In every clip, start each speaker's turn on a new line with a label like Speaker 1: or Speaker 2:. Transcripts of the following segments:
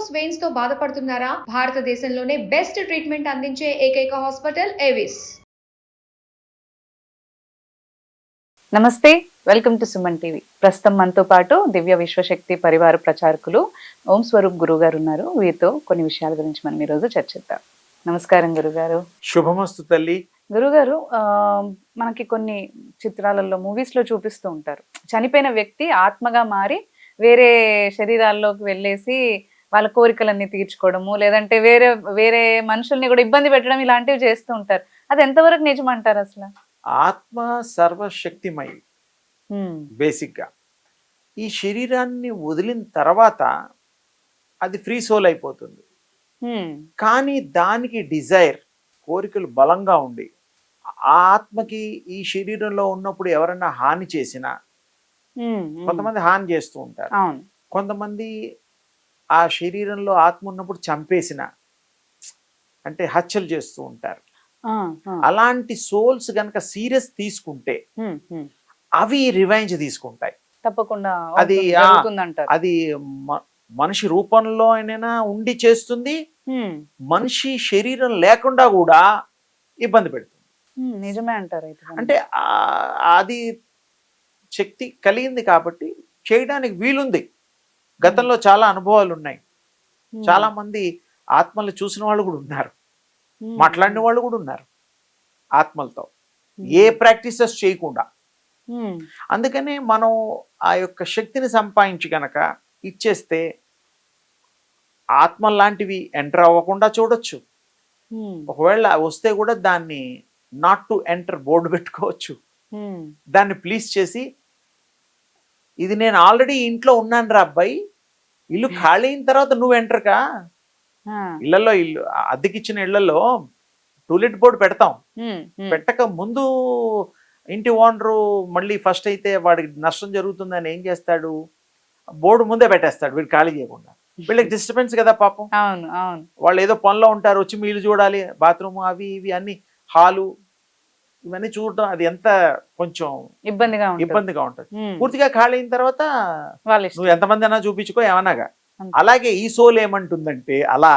Speaker 1: Varicose veins తో బాధపడుతున్నారా? భారతదేశంలోనే బెస్ట్ ట్రీట్మెంట్ అందించే ఏకైక హాస్పిటల్ ఏవిస్.
Speaker 2: నమస్తే, వెల్కమ్ టు సుమన్ టీవీ. ప్రస్తుతం మనతో పాటు దివ్య విశ్వశక్తి పరివార ప్రచారకులు ఓం స్వరూప్ గురువు గారు ఉన్నారు. వీరితో కొన్ని విషయాల గురించి మనం ఈరోజు చర్చిద్దాం. నమస్కారం గురుగారు.
Speaker 3: శుభమస్తు తల్లి.
Speaker 2: గురుగారు, మనకి కొన్ని చిత్రాలలో మూవీస్ లో చూపిస్తూ ఉంటారు, చనిపోయిన వ్యక్తి ఆత్మగా మారి వేరే శరీరాల్లోకి వెళ్ళేసి వాళ్ళ కోరికలన్నీ తీర్చుకోవడము, లేదంటే వేరే వేరే మనుషుల్ని కూడా ఇబ్బంది పెట్టడం, ఇలాంటివి చేస్తూ ఉంటారు. అది ఎంతవరకు నిజమంటారు అసలు?
Speaker 3: ఆత్మ సర్వశక్తిమయి. బేసిక్ గా ఈ శరీరాన్ని వదిలిన తర్వాత అది ఫ్రీ సోల్ అయిపోతుంది. కానీ దానికి డిజైర్, కోరికలు బలంగా ఉండి ఆ ఆత్మకి ఈ శరీరంలో ఉన్నప్పుడు ఎవరైనా హాని చేసినా, కొంతమంది హాని చేస్తూ ఉంటారు, కొంతమంది ఆ శరీరంలో ఆత్మ ఉన్నప్పుడు చంపేసిన, అంటే హత్యలు చేస్తూ ఉంటారు. అలాంటి సోల్స్ గనక సీరియస్ తీసుకుంటే అవి రివెంజ్ తీసుకుంటాయి తప్పకుండా. అది మనిషి రూపంలో అయినా ఉండి చేస్తుంది, మనిషి శరీరం లేకుండా కూడా ఇబ్బంది పెడుతుంది.
Speaker 2: నిజమే అంటారు.
Speaker 3: అంటే అది శక్తి కలిగింది కాబట్టి చేయడానికి వీలుంది. గతంలో చాలా అనుభవాలు ఉన్నాయి. చాలా మంది ఆత్మలు చూసిన వాళ్ళు కూడా ఉన్నారు, మాట్లాడిన వాళ్ళు కూడా ఉన్నారు ఆత్మలతో, ఏ ప్రాక్టీసెస్ చేయకుండా. అందుకనే మనం ఆ యొక్క శక్తిని సంపాదించి గనక ఇచ్చేస్తే ఆత్మ లాంటివి ఎంటర్ అవ్వకుండా చూడొచ్చు. ఒకవేళ వస్తే కూడా దాన్ని నాట్ టు ఎంటర్ బోర్డు పెట్టుకోవచ్చు. దాన్ని ప్లీజ్ చేసి, ఇది నేను ఆల్రెడీ ఇంట్లో ఉన్నాను రా అబ్బాయి, ఇల్లు ఖాళీ అయిన తర్వాత నువ్వు ఎంటర్ కా. ఇళ్లలో, ఇల్లు అద్దెకిచ్చిన ఇళ్లలో టూలెట్ బోర్డు పెడతాం, పెట్టక ముందు ఇంటి ఓనరు మళ్ళీ ఫస్ట్ అయితే వాడికి నష్టం జరుగుతుందని ఏం చేస్తాడు, బోర్డు ముందే పెట్టేస్తాడు వీడు ఖాళీ చేయకుండా. వీళ్ళకి డిస్టర్బెన్స్ కదా పాపం. వాళ్ళు ఏదో పనిలో ఉంటారు, వచ్చి మీ ఇల్లు చూడాలి, బాత్రూమ్ అవి ఇవి అన్ని, హాలు ఇవన్నీ చూడటం, అది ఎంత కొంచెం ఇబ్బందిగా ఉంటుంది. పూర్తిగా ఖాళీ అయిన తర్వాత నువ్వు ఎంతమంది అయినా చూపించుకో ఏమన్నాగా. అలాగే ఈ సోల్ ఏమంటుందంటే, అలా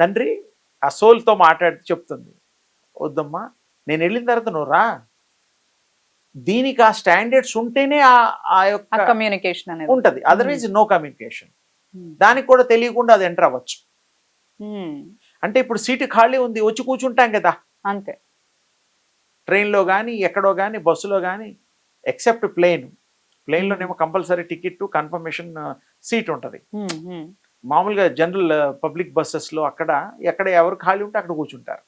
Speaker 3: తండ్రి ఆ సోల్ తో మాట్లాడి చెప్తుంది, వద్దమ్మా నేను వెళ్ళిన తర్వాత నువ్వు రా. దీనికి ఆ స్టాండర్డ్స్ ఉంటేనే ఆ యొక్క
Speaker 2: కమ్యూనికేషన్ అనేది
Speaker 3: ఉంటది, అదర్వైజ్ నో కమ్యూనికేషన్. దానికి కూడా తెలియకుండా అది ఎంటర్ అవ్వచ్చు. అంటే ఇప్పుడు సీటు ఖాళీ ఉంది, వచ్చి కూర్చుంటాం కదా
Speaker 2: అంతే.
Speaker 3: ట్రైన్లో కానీ ఎక్కడో కానీ బస్సులో కానీ, ఎక్సెప్ట్ ప్లేన్లోనేమో కంపల్సరీ టికెట్ కన్ఫర్మేషన్ సీట్ ఉంటుంది. మామూలుగా జనరల్ పబ్లిక్ బస్సెస్లో అక్కడ ఎక్కడ ఎవరు ఖాళీ ఉంటే అక్కడ కూర్చుంటారు.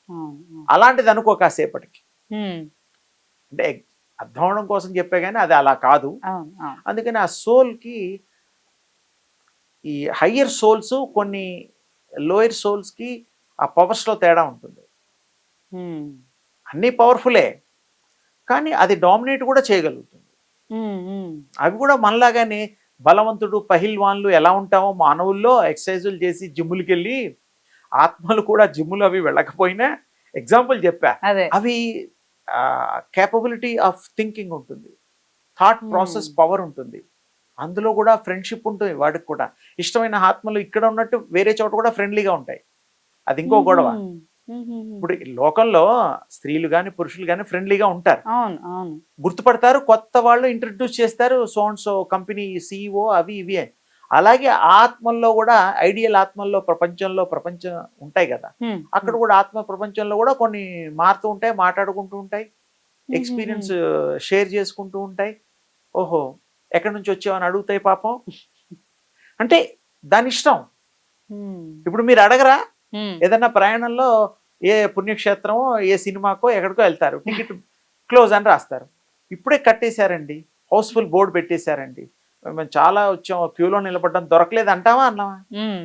Speaker 3: అలాంటిది అనుకో కాసేపటికి, అంటే అర్థం అవడం కోసం చెప్పే కానీ అది అలా కాదు. అందుకని ఆ సోల్కి, ఈ హయ్యర్ సోల్స్ కొన్ని లోయర్ సోల్స్కి ఆ పవర్స్లో తేడా ఉంటుంది. అన్నీ పవర్ఫుల్లే, కానీ అది డామినేట్ కూడా చేయగలుగుతుంది. అవి కూడా మనలాగానే బలవంతుడు, పహిల్వాన్లు ఎలా ఉంటామో మానవుల్లో ఎక్సర్సైజులు చేసి జిమ్ములకి వెళ్ళి, ఆత్మలు కూడా జిమ్ములు అవి వెళ్ళకపోయినా, ఎగ్జాంపుల్ చెప్పా, అవి కేపబిలిటీ ఆఫ్ థింకింగ్ ఉంటుంది, థాట్ ప్రాసెస్ పవర్ ఉంటుంది, అందులో కూడా ఫ్రెండ్షిప్ ఉంటుంది. వాడికి కూడా ఇష్టమైన ఆత్మలు ఇక్కడ ఉన్నట్టు వేరే చోట కూడా ఫ్రెండ్లీగా ఉంటాయి. అది ఇంకో గొడవ. ఇప్పుడు లోకంలో స్త్రీలు కానీ పురుషులు కానీ ఫ్రెండ్లీగా ఉంటారు, గుర్తుపడతారు, కొత్త వాళ్ళు ఇంట్రడ్యూస్ చేస్తారు, సో కంపెనీ సిఇఓ అవి ఇవి. అలాగే ఆత్మల్లో కూడా, ఐడియల్ ఆత్మల్లో ప్రపంచం ఉంటాయి కదా, అక్కడ కూడా ఆత్మ ప్రపంచంలో కూడా కొన్ని మారుతూ ఉంటాయి, మాట్లాడుకుంటూ ఉంటాయి, ఎక్స్పీరియన్స్ షేర్ చేసుకుంటూ ఉంటాయి. ఓహో ఎక్కడి నుంచి వచ్చావని అడుగుతాయి పాపం. అంటే దాని ఇష్టం. ఇప్పుడు మీరు అడగరా, ఏదన్నా ప్రయాణంలో ఏ పుణ్యక్షేత్రమో ఏ సినిమాకో ఎక్కడికో వెళ్తారు, టికెట్ క్లోజ్ అని రాస్తారు, ఇప్పుడే కట్టేశారండి, హౌస్ఫుల్ బోర్డు పెట్టేశారండి, మేము చాలా వచ్చాం, క్యూలో నిలబడ్డం దొరకలేదు అంటావా అన్నావా?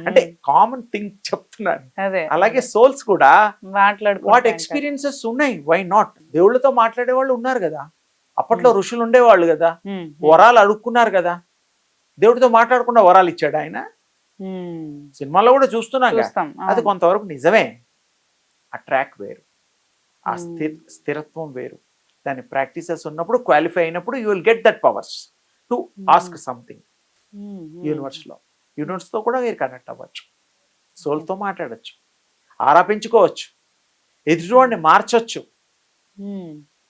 Speaker 3: అంటే కామన్ థింగ్ చెప్తున్నాను. అలాగే సోల్స్ కూడా వాటి ఎక్స్పీరియన్సెస్ ఉన్నాయి, వై నాట్? దేవుళ్ళతో మాట్లాడే వాళ్ళు ఉన్నారు కదా, అప్పట్లో ఋషులు ఉండేవాళ్ళు కదా, వరాలు అడుక్కున్నారు కదా, దేవుడితో మాట్లాడకుండా వరాలు ఇచ్చాడు ఆయన. సినిమాలో కూడా చూస్తున్నాం, అది కొంతవరకు నిజమే. ఆ ట్రాక్ వేరు, ఆ స్థిరత్వం వేరు. దాని ప్రాక్టీసెస్ ఉన్నప్పుడు, క్వాలిఫై అయినప్పుడు you will get that powers to ask something universe లో. యూనిట్స్తో కూడా మీరు కనెక్ట్ అవ్వచ్చు, సోల్తో మాట్లాడచ్చు, ఆరాపించుకోవచ్చు, ఎదుటివాడిని మార్చొచ్చు.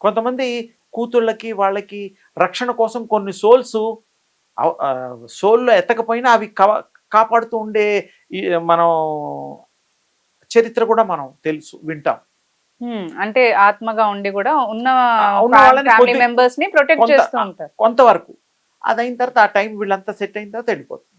Speaker 3: కొంతమంది కూతుళ్ళకి వాళ్ళకి రక్షణ కోసం కొన్ని సోల్లో ఎత్తకపోయినా అవి కాపాడుతూ ఉండే మనం చరిత్ర కూడా మనం వింటాం.
Speaker 2: అంటే ఆత్మగా ఉండి కూడా ఉన్న
Speaker 3: వాళ్ళని
Speaker 2: ఫ్యామిలీ మెంబర్స్ ని ప్రొటెక్ట్ చేస్తూ ఉంటారు
Speaker 3: కొంతవరకు. అది అయిన తర్వాత ఆ టైం వీళ్ళంతా సెట్ అయిన తర్వాత వెళ్ళిపోతుంది.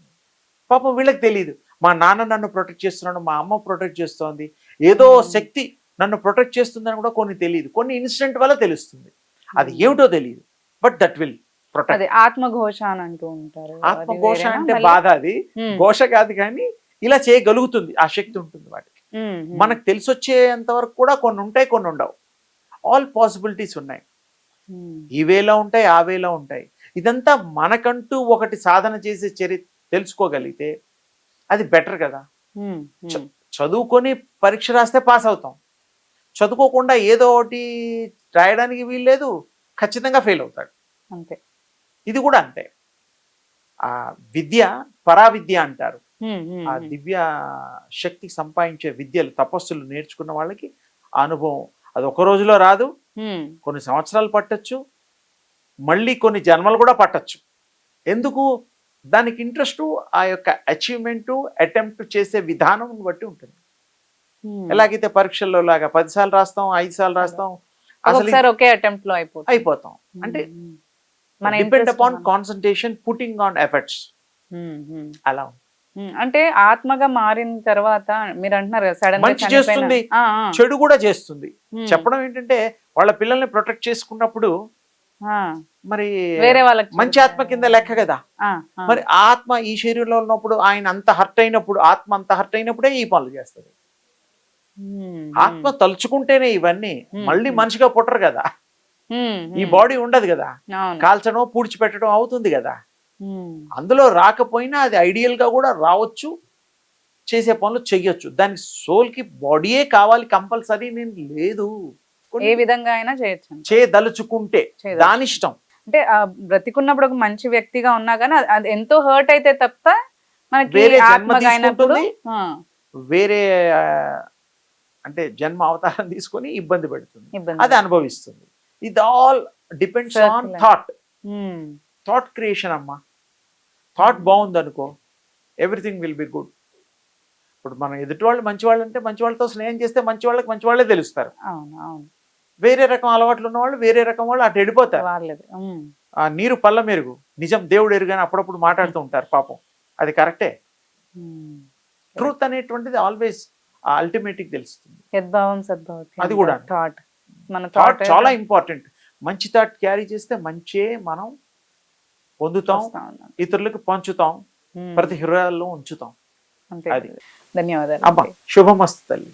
Speaker 3: పాపం వీళ్ళకి తెలియదు, మా నాన్న నన్ను ప్రొటెక్ట్ చేస్తున్నాడు, మా అమ్మ ప్రొటెక్ట్ చేస్తోంది, ఏదో శక్తి నన్ను ప్రొటెక్ట్ చేస్తుందని కూడా కొన్ని తెలియదు. కొన్ని ఇన్సిడెంట్ వల్ల తెలుస్తుంది, అది ఏమిటో తెలియదు, బట్ దట్ విల్ ప్రొటెక్ట్.
Speaker 2: ఆత్మఘోష అని అంటూ ఉంటారు.
Speaker 3: ఆత్మఘోష అంటే బాధ, అది ఘోష కాదు, కానీ ఇలా చేయగలుగుతుంది, ఆ శక్తి ఉంటుంది వాటికి. మనకు తెలిసి వచ్చేంత వరకు కూడా కొన్ని ఉంటాయి, కొన్ని ఉండవు. ఆల్ పాసిబిలిటీస్ ఉన్నాయి, ఈ వేలో ఉంటాయి, ఆ వేలో ఉంటాయి. ఇదంతా మనకంటూ ఒకటి సాధన చేసే తెలుసుకోగలిగితే అది బెటర్ కదా. చదువుకొని పరీక్ష రాస్తే పాస్ అవుతాం, చదువుకోకుండా ఏదో ఒకటి రాయడానికి వీల్లేదు, ఖచ్చితంగా ఫెయిల్ అవుతాడు.
Speaker 2: అంతే,
Speaker 3: ఇది కూడా అంతే. ఆ విద్య పరావిద్య అంటారు. ఆ దివ్య శక్తి సంపాదించే విద్యలు, తపస్సులు నేర్చుకున్న వాళ్ళకి ఆ అనుభవం అది ఒక రోజులో రాదు, కొన్ని సంవత్సరాలు పట్టచ్చు, మళ్ళీ కొన్ని జన్మలు కూడా పట్టచ్చు. ఎందుకు? దానికి ఇంట్రెస్ట్ ఆ యొక్క అచీవ్మెంట్ అటెంప్ట్ చేసే విధానం బట్టి ఉంటుంది. ఎలాగైతే పరీక్షల్లో లాగా 10 సార్లు రాస్తాం, 5 సార్లు రాస్తాం,
Speaker 2: అసలు ఒకే అటెంప్ట్ లో
Speaker 3: అయిపోతాం. అంటే depend upon concentration, putting on efforts. అలా
Speaker 2: అంటే ఆత్మగా మారిన తర్వాత మీరు అంటున్నారు సడన్
Speaker 3: మంచి చేస్తుంది, చెడు కూడా చేస్తుంది. చెప్పడం ఏంటంటే వాళ్ళ పిల్లల్ని ప్రొటెక్ట్ చేసుకున్నప్పుడు మరి
Speaker 2: వేరే వాళ్ళకి
Speaker 3: మంచి ఆత్మ కింద లెక్క కదా. మరి ఆత్మ ఈ శరీరంలో ఉన్నప్పుడు ఆయన అంత హర్ట్ అయినప్పుడు, ఆత్మ అంత హర్ట్ అయినప్పుడే ఈ పనులు చేస్తుంది. ఆత్మ తలుచుకుంటేనే ఇవన్నీ. మళ్ళీ మనిషిగా పుట్టరు కదా, ఈ బాడీ ఉండదు కదా, కాల్చడం పూడ్చిపెట్టడం అవుతుంది కదా. అందులో రాకపోయినా అది ఐడియల్ గా కూడా రావచ్చు, చేసే పనులు చెయ్యొచ్చు. దానికి సోల్కి బాడీయే కావాలి కంపల్సరీ నేను లేదు,
Speaker 2: ఏ విధంగా అయినా చేయొచ్చు,
Speaker 3: చేయదలుచుకుంటే దాని ఇష్టం.
Speaker 2: అంటే బ్రతికున్నప్పుడు ఒక మంచి వ్యక్తిగా ఉన్నా కానీ అది ఎంతో హర్ట్ అయితే తప్ప మనకి
Speaker 3: వేరే జన్మ తీసుకుంటుంది, వేరే అంటే జన్మ అవతారం తీసుకొని ఇబ్బంది పెడుతుంది, అది అనుభవిస్తుంది. ఇది all depends on thought creation అమ్మా. థాట్ బాగుంది అనుకో, ఎవ్రీథింగ్ విల్ బి గుడ్. ఇప్పుడు మనం ఎదుటి వాళ్ళు మంచి వాళ్ళు అంటే మంచి వాళ్ళతో స్నేహం చేస్తే మంచి వాళ్ళకి మంచి వాళ్ళే తెలుస్తారు. వేరే రకం అలవాట్లు ఉన్న వాళ్ళు వేరే రకం వాళ్ళు అటు వెళ్ళిపోతారు. ఆ నీరు పళ్ళ మెరుగు, నిజం దేవుడు ఎరుగని అప్పుడప్పుడు మాట్లాడుతూ ఉంటారు పాపం, అది కరెక్టే. ట్రూత్ అనేటువంటిది ఆల్వేస్ అల్టిమేట్ గా తెలుస్తుంది. అది కూడా థాట్ చాలా ఇంపార్టెంట్. మంచి థాట్ క్యారీ చేస్తే మంచే మనం పొందుతాం, ఇతరులకు పంచుతాం, ప్రతి హృదయాల్లో ఉంచుతాం.
Speaker 2: అది ధన్యవాదాలు
Speaker 3: అమ్మా. శుభమస్తు తల్లి.